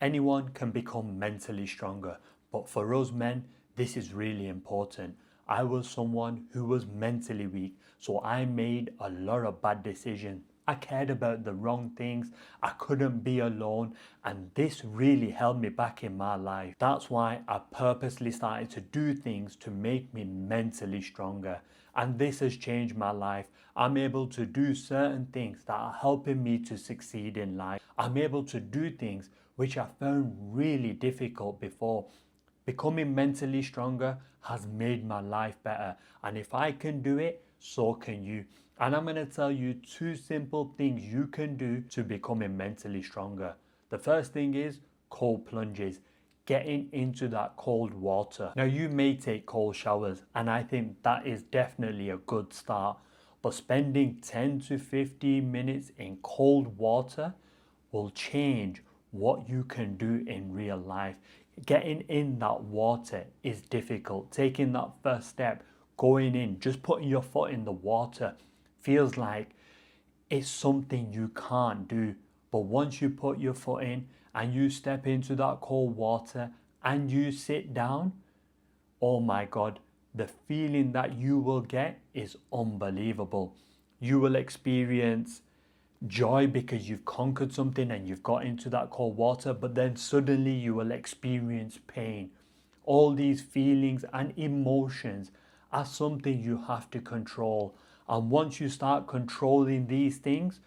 Anyone can become mentally stronger, but for us men, this is really important. I was someone who was mentally weak, so I made a lot of bad decisions. I cared about the wrong things, I couldn't be alone, and this really held me back in my life. That's why I purposely started to do things to make me mentally stronger. And this has changed my life. I'm able to do certain things that are helping me to succeed in life. I'm able to do things which I found really difficult before. Becoming mentally stronger has made my life better. And if I can do it, so can you. And I'm going to tell you 2 simple things you can do to becoming mentally stronger. The first thing is cold plunges. Getting into that cold water. Now you may take cold showers and I think that is definitely a good start. But spending 10 to 15 minutes in cold water will change what you can do in real life. Getting in that water is difficult. Taking that first step, going in, just putting your foot in the water feels like it's something you can't do. But once you put your foot in and you step into that cold water and you sit down, oh my God, the feeling that you will get is unbelievable. You will experience joy because you've conquered something and you've got into that cold water, but then suddenly you will experience pain. All these feelings and emotions are something you have to control. And once you start controlling these things,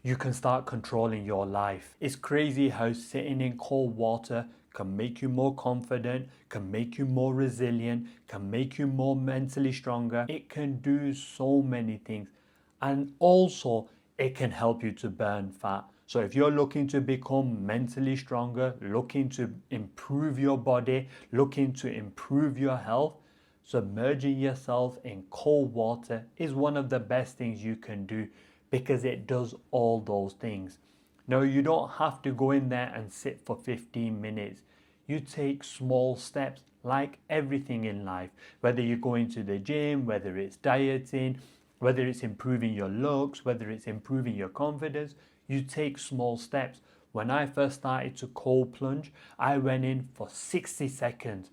you can start controlling your life. It's crazy how sitting in cold water can make you more confident, can make you more resilient, can make you more mentally stronger. It can do so many things. And also, it can help you to burn fat. So if you're looking to become mentally stronger, looking to improve your body, looking to improve your health, submerging yourself in cold water is one of the best things you can do because it does all those things. Now, you don't have to go in there and sit for 15 minutes. You take small steps like everything in life, whether you're going to the gym, whether it's dieting, whether it's improving your looks, whether it's improving your confidence, you take small steps. When I first started to cold plunge, I went in for 60 seconds.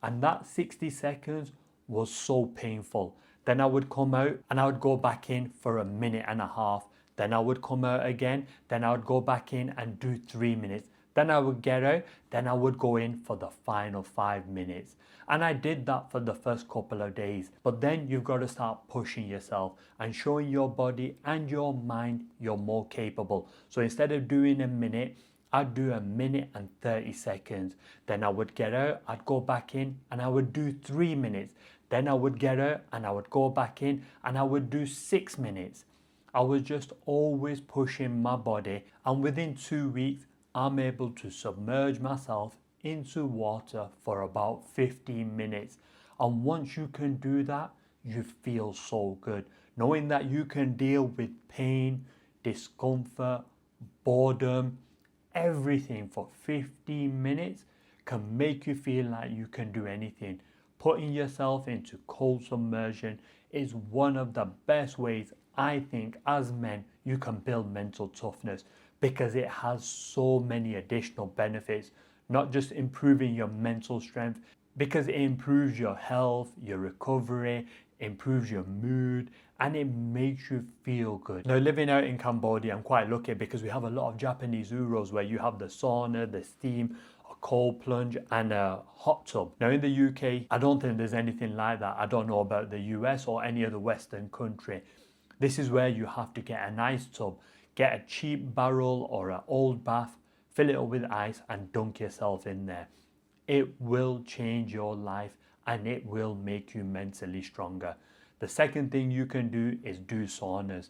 And that 60 seconds was so painful. Then I would come out and I would go back in for a minute and a half. Then I would come out again. Then I would go back in and do 3 minutes. Then I would get out. Then I would go in for the final 5 minutes. And I did that for the first couple of days. But then you've got to start pushing yourself and showing your body and your mind you're more capable. So instead of doing a minute, I'd do a minute and 30 seconds. Then I would get out, I'd go back in and I would do 3 minutes. Then I would get out and I would go back in and I would do 6 minutes. I was just always pushing my body, and within 2 weeks, I'm able to submerge myself into water for about 15 minutes. And once you can do that, you feel so good. Knowing that you can deal with pain, discomfort, boredom, everything for 15 minutes can make you feel like you can do anything. Putting yourself into cold submersion is one of the best ways I think as men you can build mental toughness, because it has so many additional benefits, not just improving your mental strength, because it improves your health, your recovery, improves your mood, and it makes you feel good. Now, living out in Cambodia, I'm quite lucky because we have a lot of Japanese uros where you have the sauna, the steam, a cold plunge, and a hot tub. Now, in the UK, I don't think there's anything like that. I don't know about the US or any other Western country. This is where you have to get a nice tub, get a cheap barrel or an old bath, fill it up with ice and dunk yourself in there. It will change your life and it will make you mentally stronger. The second thing you can do is do saunas.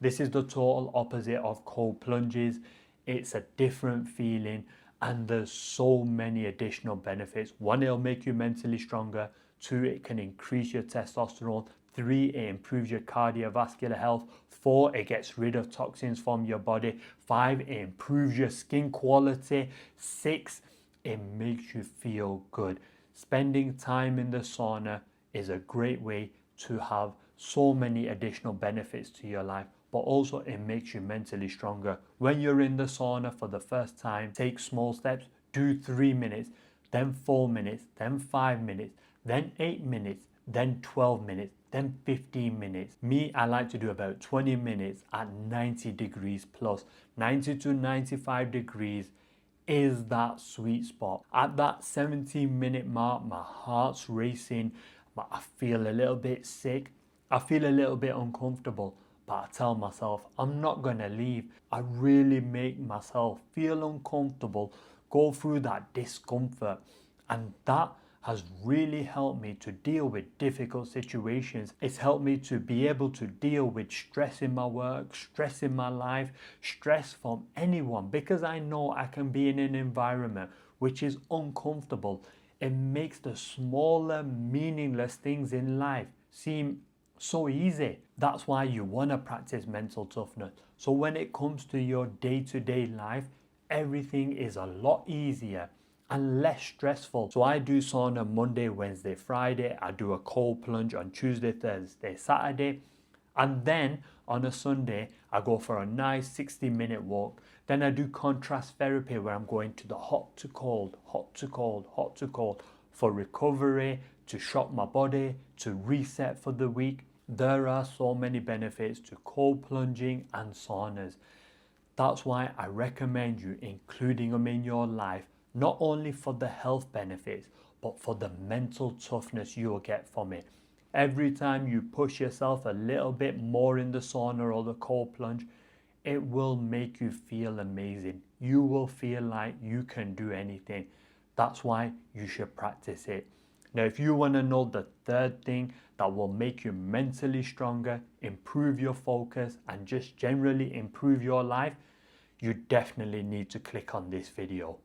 This is the total opposite of cold plunges. It's a different feeling and there's so many additional benefits. 1, it'll make you mentally stronger. 2, it can increase your testosterone. 3, it improves your cardiovascular health. 4, it gets rid of toxins from your body. 5, it improves your skin quality. 6, it makes you feel good. Spending time in the sauna is a great way to have so many additional benefits to your life. but also it makes you mentally stronger. When you're in the sauna for the first time, take small steps, do 3 minutes, then 4 minutes, then 5 minutes, then 8 minutes, then 12 minutes, then 15 minutes. Me, I like to do about 20 minutes at 90 degrees plus. 90 to 95 degrees is that sweet spot. At that 17-minute mark, my heart's racing, I feel a little bit sick, I feel a little bit uncomfortable, but I tell myself I'm not gonna leave. I really make myself feel uncomfortable, go through that discomfort, and that has really helped me to deal with difficult situations. It's helped me to be able to deal with stress in my work, stress in my life, stress from anyone, because I know I can be in an environment which is uncomfortable. It makes the smaller, meaningless things in life seem so easy. That's why you want to practice mental toughness. So when it comes to your day-to-day life, everything is a lot easier and less stressful. So I do sauna Monday, Wednesday, Friday. I do a cold plunge on Tuesday, Thursday, Saturday. And then on a Sunday, I go for a nice 60-minute walk. Then I do contrast therapy where I'm going to the hot to cold, hot to cold, hot to cold for recovery, to shock my body, to reset for the week. There are so many benefits to cold plunging and saunas. That's why I recommend you including them in your life, not only for the health benefits, but for the mental toughness you'll get from it. Every time you push yourself a little bit more in the sauna or the cold plunge, it will make you feel amazing. You will feel like you can do anything. That's why you should practice it. Now, if you want to know the third thing that will make you mentally stronger, improve your focus, and just generally improve your life, you definitely need to click on this video.